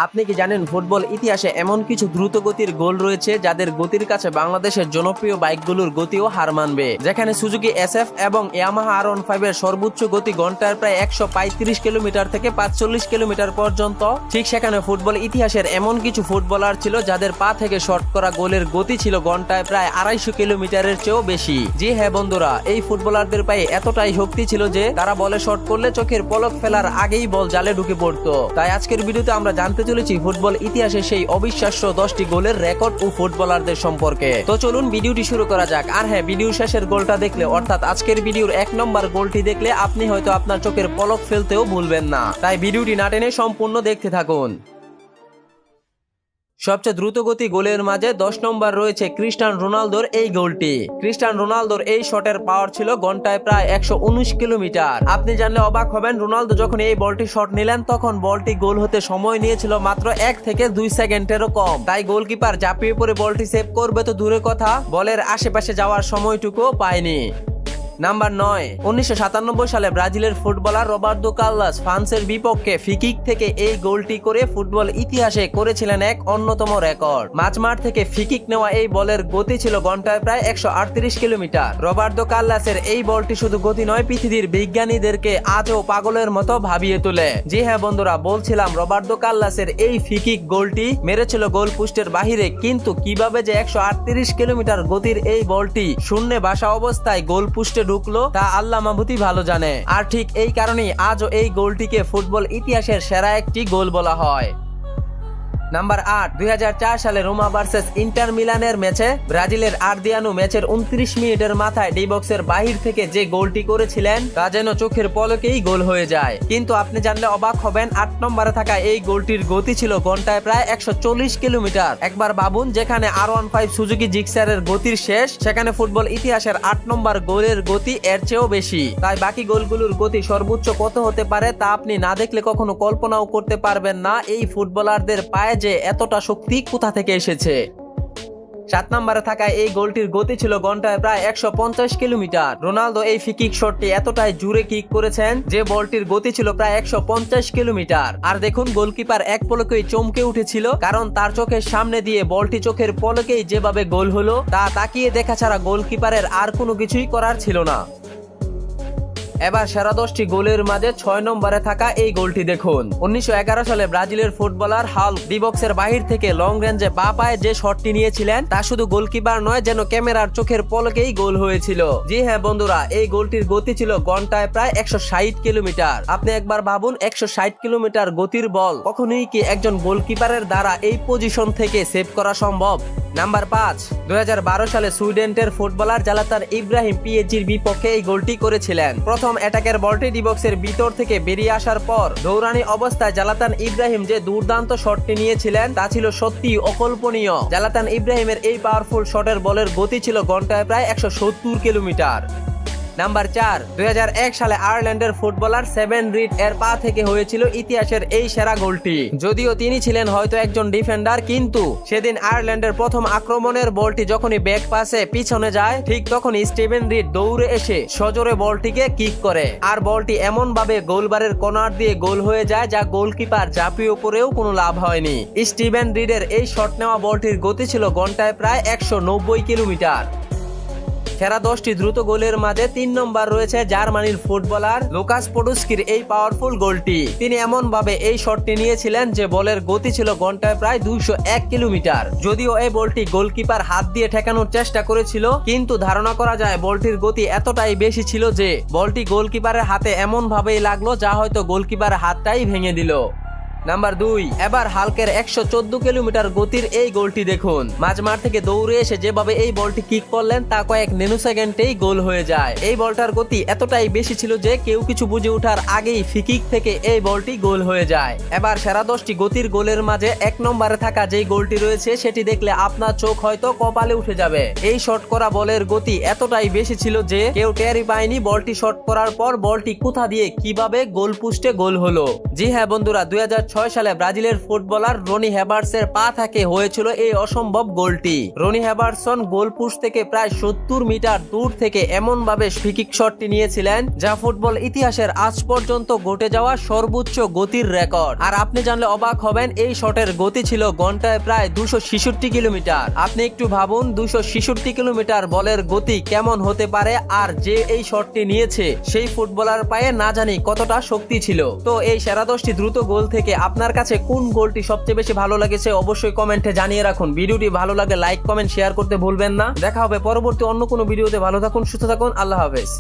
আপনি কি জানেন ফুটবল ইতিহাসে এমন কিছু দ্রুত গতির গোল রয়েছে যাদের গতির কাছে বাংলাদেশের জনপ্রিয় বাইকগুলোর গতিও হার মানবে। যেখানে সুজুকি এসএফ এবং ইয়ামাহা R15 এর সর্বোচ্চ গতি ঘন্টায় প্রায় 135 কিলোমিটার থেকে 45 কিলোমিটার পর্যন্ত, ঠিক সেখানে ফুটবল ইতিহাসের এমন কিছু ফুটবলার ছিল যাদের পা থেকে শট করা গোলের গতি ছিল ঘন্টায় প্রায় 250 কিলোমিটারের চেয়েও বেশি। জি হ্যাঁ বন্ধুরা, এই ফুটবলারদের পায়ে এতটাই শক্তি ছিল যে তারা বলে শট করলে চোখের পলক ফেলার আগেই বল জালে ঢুকে পড়তো। তাই আজকের ভিডিওতে আমরা জানতে চলেছি ফুটবল ইতিহাসে সেই অবিশ্বাস্য 10টি গোলের রেকর্ড ও ফুটবলারদের সম্পর্কে। তো চলুন ভিডিওটি শুরু করা যাক। আর হ্যাঁ, ভিডিও শেষের গোলটা দেখলে অর্থাৎ আজকের ভিডিওর 1 নম্বর গোলটি দেখলে আপনি হয়তো আপনার চোখের পলক ফেলতেও ভুলবেন না। তাই ভিডিওটি না টেনে সম্পূর্ণ দেখতে থাকুন। সবচেয়ে দ্রুতগতি গোলের মাঝে 10 নম্বর রয়েছে ক্রিস্টিয়ানো রোনালদোর এই গোলটি। ক্রিস্টিয়ানো রোনালদোর এই শটের পাওয়ার ছিল ঘন্টায় প্রায় 119 কিলোমিটার। আপনি জানলে অবাক হবেন, রোনালদো যখন এই বলটি শট নিলেন তখন বলটি গোল হতে সময় নিয়েছিল মাত্র 1 থেকে 2 সেকেন্ডেরও কম। তাই গোলকিপার ঝাঁপিয়ে পড়ে বলটি সেভ করবে তো দূরের কথা, বলের আশেপাশে যাওয়ার সময়টুকুও পায়নি। নাম্বার 9, 1997 সালে ব্রাজিলের ফুটবলার রবার্তো কার্লোস ফ্রান্সের বিপক্ষে ফ্রি-কিক থেকে এই গোলটি করে ফুটবল ইতিহাসে করেছিলেন এক অন্যতম রেকর্ড। মাঝমাঠ থেকে ফ্রি-কিক নেওয়া এই বলের গতি ছিল ঘন্টায় প্রায় 138 কিলোমিটার। রবার্তো কার্লোসের এই বলটি শুধু গতি নয়, পৃথিবীর বিজ্ঞানীদেরকে আজও পাগলের মতো ভাবিয়ে তোলে। জি হ্যাঁ বন্ধুরা, বলছিলাম রবার্তো কার্লোসের এই ফ্রি-কিক গোলটি মেরেছিল গোল পোস্টের বাহিরে, কিন্তু কিভাবে যে 138 কিলোমিটার গতির এই বলটি শূন্যে ভাসা অবস্থায় গোল পোস্টে ঢুকলো তা আল্লাহ মাহবুবই ভালো জানে। আর ঠিক এই কারণেই আজও এই গোলটিকে ফুটবল ইতিহাসের সেরা একটি গোল বলা হয়। নাম্বার 8, 2004 সালে রোমা ভার্সেস ইন্টার মিলানের ম্যাচে ব্রাজিলের আর্দিয়ানো ম্যাচের 29 মিনিটের মাথায় ডি বক্সের বাহির থেকে যে গোলটি করেছিলেন তা যেন চোখের পলকেই গোল হয়ে যায়। কিন্তু আপনি জানলে অবাক হবেন, 8 নম্বরে থাকা এই গোলটির গতি ছিল ঘন্টায় প্রায় 140 কিলোমিটার। একবার ভাবুন, যেখানে R15 সুজুকি জিক্সারের গতির শেষ, সেখানে ফুটবল ইতিহাসের 8 নম্বর গোলের গতি এর চেয়েও বেশি। তাই বাকি গোলগুলোর গতি সর্বোচ্চ কত হতে পারে তা আপনি না দেখলে কখনো কল্পনাও করতে পারবেন না এই ফুটবলারদের পায়ে যে এতটা শক্তি কোথা থেকে এসেছে। 7 নম্বরে থাকা এই গোলটির গতি ছিল ঘন্টায় প্রায় 150 কিলোমিটার। রোনালদো এই ফ্রি-কিক শটটি এতটাই জোরে কিক করেছেন যে বলটির গতি ছিল প্রায় 150 কিলোমিটার। আর দেখুন, গোলকিপার এক পলকেই চমকে উঠেছিল, কারণ তার চোখের সামনে দিয়ে বলটি চোখের পলকেই যেভাবে গোল হলো তা তাকিয়ে দেখা ছাড়া গোলকিপারের আর কোনো কিছুই করার ছিল না। এবার সেরা 10টি গোলের মাঝে 6 নম্বরে থাকা এই গোলটি দেখুন। 1911 সালে ব্রাজিলের ফুটবলার হাল্ক ডি বক্সের বাহির থেকে লং রেঞ্জে পা পায়ে যে শটটি নিয়েছিলেন তা শুধু গোলকিপার নয়, যেন ক্যামেরার চোখের পলকেই গোল হয়েছিল। জি হ্যাঁ বন্ধুরা, এই গোলটির গতি ছিল ঘন্টায় প্রায় 160 কিলোমিটার। আপনি একবার ভাবুন, 160 কিলোমিটার গতির বল কখনোই কি একজন গোলকিপারের দ্বারা এই পজিশন থেকে সেভ করা সম্ভব? নাম্বার 5, 2012 সালে সুইডেনের ফুটবলার জালাতান ইব্রাহিম পিএসজির বিপক্ষে এই গোলটি করেছিলেন। প্রথম অ্যাটাকের বলটি ডি বক্সের ভিতর থেকে বেরিয়ে আসার পর দৌড়ানি অবস্থায় জালাতান ইব্রাহিম যে দুর্দান্ত শটটি নিয়েছিলেন তা ছিল সত্যি অকল্পনীয়। জালাতান ইব্রাহিমের এই পাওয়ারফুল শটের বলের গতি ছিল ঘন্টায় প্রায় 170 কিলোমিটার। নাম্বার 4, 2001 সালে আয়ারল্যান্ডের ফুটবলার সেভেন রিড এর পা থেকে হয়েছিল ইতিহাসের এই সেরা গোলটি। যদিও তিনি ছিলেন হয়তো একজন ডিফেন্ডার, কিন্তু সেদিন আয়ারল্যান্ডের প্রথম আক্রমণের বলটি যখনই ব্যাক পাসে পিছনে যায়, ঠিক তখনই স্টিভেন রিড দৌড়ে এসে সজোরে বলটিকে কিক করে। আর বলটি এমন ভাবে গোলবারের কর্নার দিয়ে গোল হয়ে যায় যা গোলকিপার ঝাঁপিয়ে পড়েও কোনো লাভ হয়নি। স্টিভেন রিডের এই শট নেওয়া বলটির গতি ছিল ঘন্টায় প্রায় 190 কিলোমিটার। সেরা 10টি দ্রুত গোলের মাঝে 3 নম্বর রয়েছে জার্মানির ফুটবলার লুকাস পোডুস্কির এই পাওয়ারফুল গোলটি। তিনি এমন ভাবে এই শটটি নিয়েছিলেন যে বলের গতি ছিল ঘন্টায় প্রায় 201 কিলোমিটার। যদিও এই বলটি গোলকিপার হাত দিয়ে ঠেকানোর চেষ্টা করেছিল, কিন্তু ধারণা করা যায় বলটির গতি এতটাই বেশি ছিল যে বলটি গোলকিপারের হাতে এমন ভাবেই লাগলো যা হয়তো গোলকিপারের হাতটাই ভেঙে দিল। নাম্বার 2, এবার হাল্কের 114 কিলোমিটার গতির এই গোলটি দেখুন। মাঝমাঠ থেকে দৌড়ে এসে যেভাবে এই বলটি কিক করলেন তা কয়েক নেনো সেকেন্ডেই গোল হয়ে যায়। এই বলটার গতি এতটাই বেশি ছিল যে কেউ কিছু বুঝে ওঠার আগেই ফ্রি-কিক থেকে এই বলটি গোল হয়ে যায়। এবার সেরা 10টি গতির গোলের মাঝে 1 নম্বরে থাকা যেই গোলটি রয়েছে সেটি দেখলে আপনার চোখ হয়তো কপালে উঠে যাবে। এই শট করা বলের গতি এতটাই বেশি ছিল যে কেউ টেরই পায়নি বলটি শট করার পর বলটি কোথা দিয়ে কিভাবে গোল পোস্টে গোল হলো। জি হ্যাঁ বন্ধুরা, 2006 সালে ব্রাজিলের ফুটবলার রনি হেবার্টসের পা থেকে হয়েছিল এই অসম্ভব গোলটি। রনি হেবার্টসন গোল পোস্ট থেকে প্রায় 70 মিটার দূর থেকে এমন ভাবে ফ্রিকিক শটটি নিয়েছিলেন যা ফুটবল ইতিহাসের আজ পর্যন্ত ঘটে যাওয়া সর্বোচ্চ গতির রেকর্ড। আর আপনি জানলে অবাক হবেন, এই শটের গতি ছিল ঘন্টায় প্রায় 266 কিলোমিটার। আপনি একটু ভাবুন 266 কিলোমিটার বলের গতি কেমন হতে পারে, আর যে এই শটটি নিয়েছে সেই ফুটবলার পায়ে না জানি কতটা শক্তি ছিল। তো এই সেরা 10টি দ্রুত গোল থেকে আপনার কাছে কোন গোলটি সবচেয়ে বেশি ভালো লেগেছে অবশ্যই কমেন্টে জানিয়ে রাখুন। ভিডিওটি ভালো লাগে লাইক কমেন্ট শেয়ার করতে ভুলবেন না। দেখা হবে পরবর্তী অন্য কোনো ভিডিওতে। ভালো থাকুন, সুস্থ থাকুন, আল্লাহ হাফেজ।